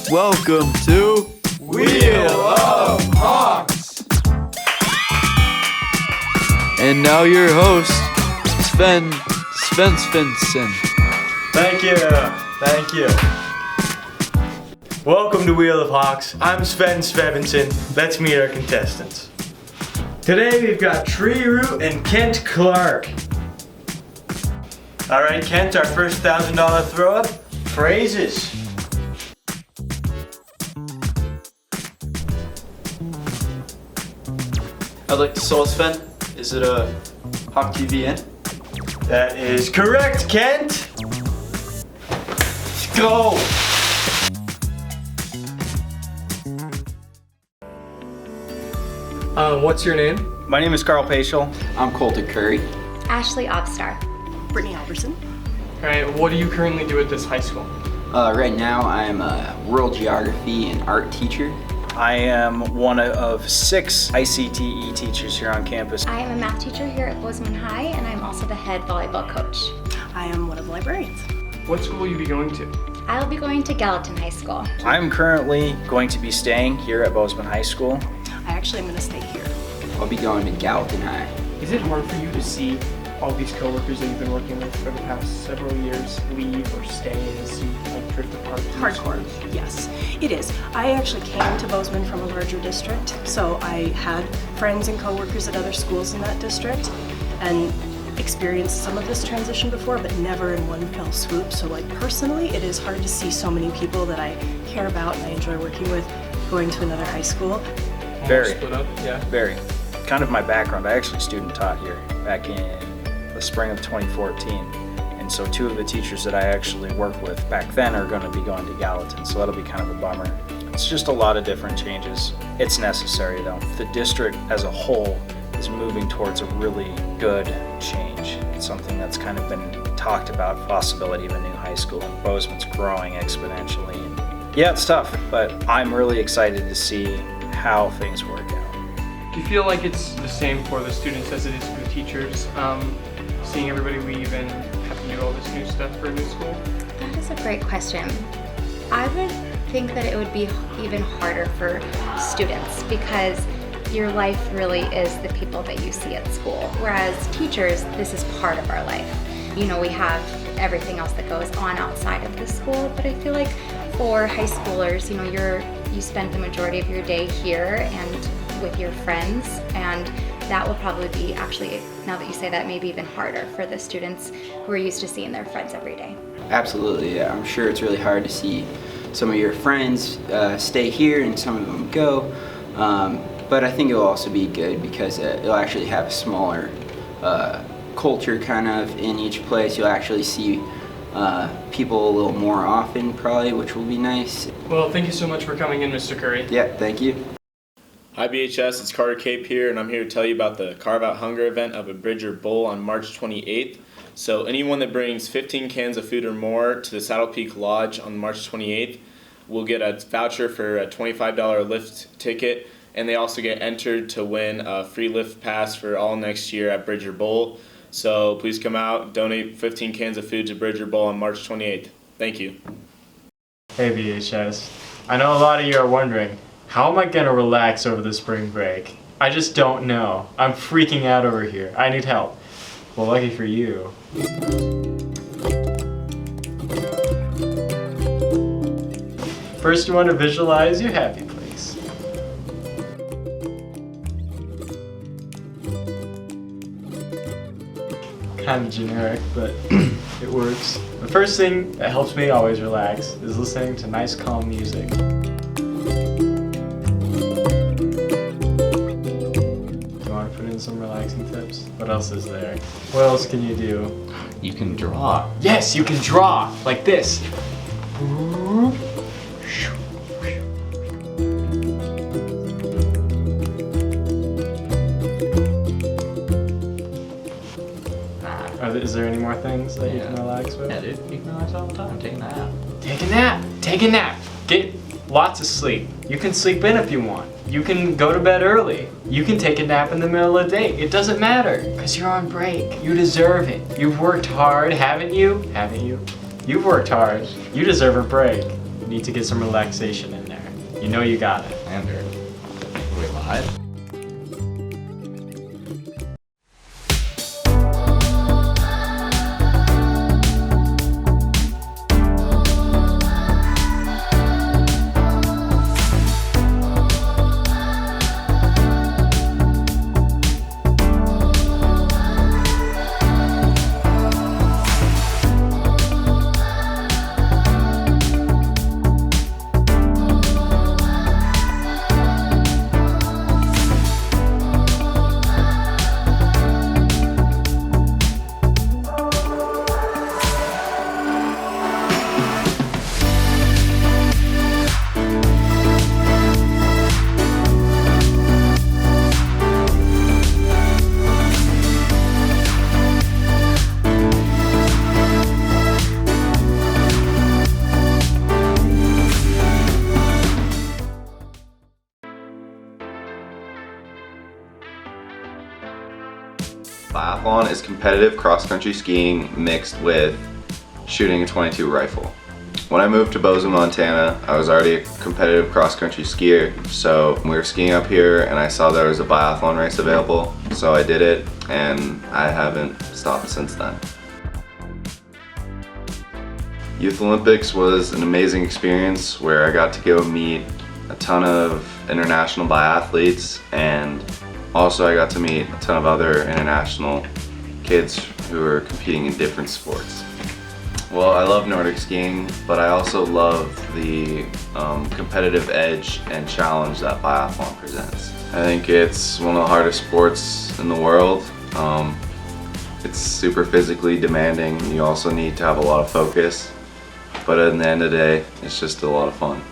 Welcome to Wheel of Hawks. And now your host, Sven Svensson. Thank you. Welcome to Wheel of Hawks. I'm Sven Svensson. Let's meet our contestants. Today we've got Tree Root and Kent Clark. All right, Kent, our first $1,000 throw up. Phrases. I'd like to saw Sven. Is it a Hawk TV in? That is correct, Kent. Let's go. What's your name? My name is Carl Paschel. I'm Colton Curry. Ashley Obstar. Brittany Alberson. Alright, what do you currently do at this high school? Right now I'm a world geography and art teacher. I am one of 6 ICTE teachers here on campus. I am a math teacher here at Bozeman High, and I'm also the head volleyball coach. I am one of the librarians. What school will you be going to? I'll be going to Gallatin High School. I'm currently going to be staying here at Bozeman High School. I actually am going to stay here. I'll be going to Gallatin High. Is it hard for you to see all these coworkers that you've been working with for the past several years leave or stay as you drift apart? Hardcore, yes, it is. I actually came to Bozeman from a larger district, so I had friends and coworkers at other schools in that district and experienced some of this transition before, but never in one fell swoop. So personally, it is hard to see so many people that I care about and I enjoy working with going to another high school. Very. Split up, yeah. Very. Kind of my background, I actually student taught here back in the spring of 2014. And so 2 of the teachers that I actually worked with back then are going to be going to Gallatin, so that'll be kind of a bummer. It's just a lot of different changes. It's necessary though. The district as a whole is moving towards a really good change. It's something that's kind of been talked about, possibility of a new high school, and Bozeman's growing exponentially. Yeah, it's tough, but I'm really excited to see how things work out. Do you feel like it's the same for the students as it is for the teachers? Seeing everybody leave and have to do all this new stuff for a new school? That is a great question. I would think that it would be even harder for students because your life really is the people that you see at school. Whereas teachers, this is part of our life. You know, we have everything else that goes on outside of the school, but I feel like for high schoolers, you spend the majority of your day here and with your friends, and that will probably be actually, now that you say that, maybe even harder for the students who are used to seeing their friends every day. Absolutely, yeah. I'm sure it's really hard to see some of your friends stay here and some of them go. But I think it'll also be good because it'll actually have a smaller culture kind of in each place. You'll actually see people a little more often probably, which will be nice. Well, thank you so much for coming in, Mr. Curry. Yeah, thank you. Hi BHS, it's Carter Cape here, and I'm here to tell you about the Carve Out Hunger event of a Bridger Bowl on March 28th. So anyone that brings 15 cans of food or more to the Saddle Peak Lodge on March 28th will get a voucher for a $25 lift ticket, and they also get entered to win a free lift pass for all next year at Bridger Bowl. So please come out, donate 15 cans of food to Bridger Bowl on March 28th. Thank you. Hey BHS. I know a lot of you are wondering, how am I gonna relax over the spring break? I just don't know. I'm freaking out over here. I need help. Well, lucky for you. First, you want to visualize your happy place. Kind of generic, but it works. The first thing that helps me always relax is listening to nice, calm music. Some relaxing tips. What else is there? What else can you do? You can draw. Yes, you can draw like this. Is there any more things that you can relax with? Yeah, dude, you can relax all the time. Take a nap. Take a nap. Take a nap. Get lots of sleep. You can sleep in if you want. You can go to bed early. You can take a nap in the middle of the day. It doesn't matter, because you're on break. You deserve it. You've worked hard, haven't you? Haven't you? You've worked hard. You deserve a break. You need to get some relaxation in there. You know you got it. Lander. Are we live? Biathlon is competitive cross-country skiing mixed with shooting a .22 rifle. When I moved to Bozeman, Montana, I was already a competitive cross-country skier, so we were skiing up here and I saw there was a biathlon race available, so I did it and I haven't stopped since then. Youth Olympics was an amazing experience where I got to go meet a ton of international biathletes, and also I got to meet a ton of other international kids who are competing in different sports. Well, I love Nordic skiing, but I also love the competitive edge and challenge that biathlon presents. I think it's one of the hardest sports in the world. It's super physically demanding. You also need to have a lot of focus, but at the end of the day, it's just a lot of fun.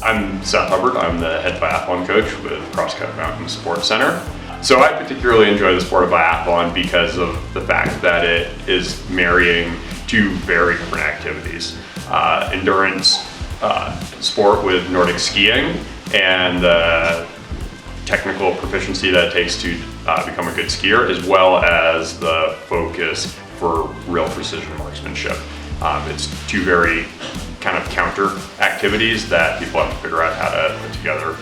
I'm Seth Hubbard. I'm the head biathlon coach with Crosscut Mountain Sports Center. So I particularly enjoy the sport of biathlon because of the fact that it is marrying two very different activities. Endurance sport with Nordic skiing and the technical proficiency that it takes to become a good skier, as well as the focus for real precision marksmanship. It's two very kind of counter activities that people have to figure out how to put together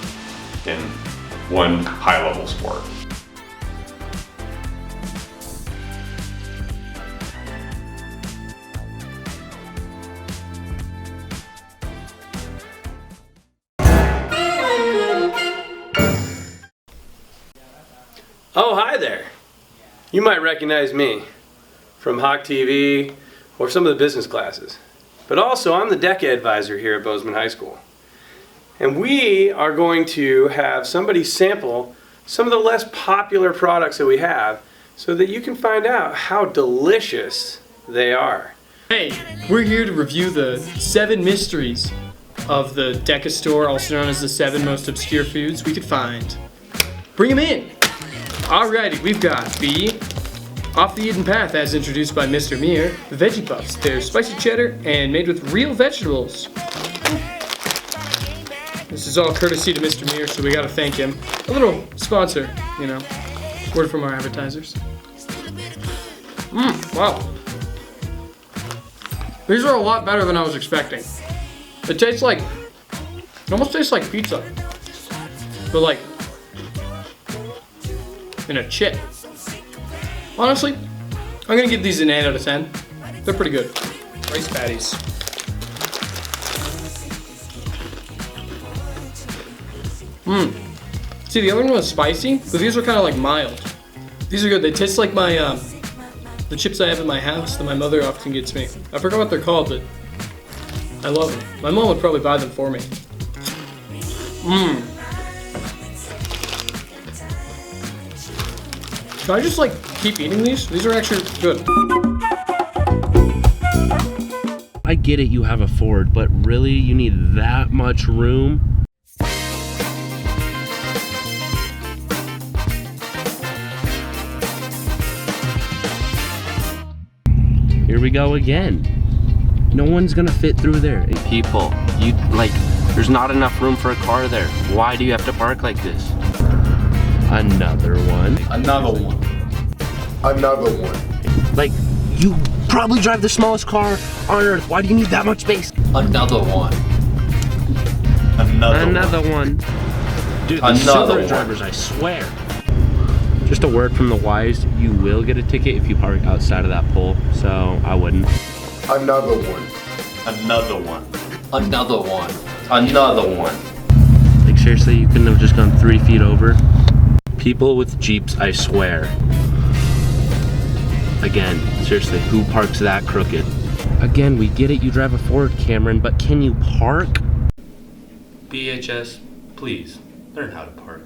in one high-level sport. Oh, hi there. You might recognize me from Hawk TV or some of the business classes. But also, I'm the DECA advisor here at Bozeman High School. And we are going to have somebody sample some of the less popular products that we have so that you can find out how delicious they are. Hey, we're here to review the 7 mysteries of the DECA store, also known as the 7 most obscure foods we could find. Bring them in! Alrighty, we've got B, Off the Eaten Path, as introduced by Mr. Meir, the Veggie Puffs. They're spicy cheddar and made with real vegetables. This is all courtesy to Mr. Meir, so we gotta thank him. A little sponsor, you know, word from our advertisers. Wow. These are a lot better than I was expecting. It almost tastes like pizza, but like in a chip. Honestly, I'm gonna give these an 8 out of 10. They're pretty good. Rice patties. See, the other one was spicy, but these are kind of like mild. These are good. They taste like my the chips I have in my house that my mother often gets me. I forgot what they're called, but I love them. My mom would probably buy them for me. Can I just keep eating these? These are actually good. I get it, you have a Ford, but really, you need that much room? Here we go again. No one's gonna fit through there. And people, there's not enough room for a car there. Why do you have to park like this? Another one. Another one. Another one. You probably drive the smallest car on earth. Why do you need that much space? Another one. Another one. Dude, the silver drivers, I swear. Just a word from the wise, you will get a ticket if you park outside of that pole, so I wouldn't. Another one. Another one. Another one. Another one. Like seriously, you couldn't have just gone 3 feet over? People with Jeeps, I swear. Again, seriously, who parks that crooked? Again, we get it, you drive a Ford, Cameron, but can you park? BHS, please, learn how to park.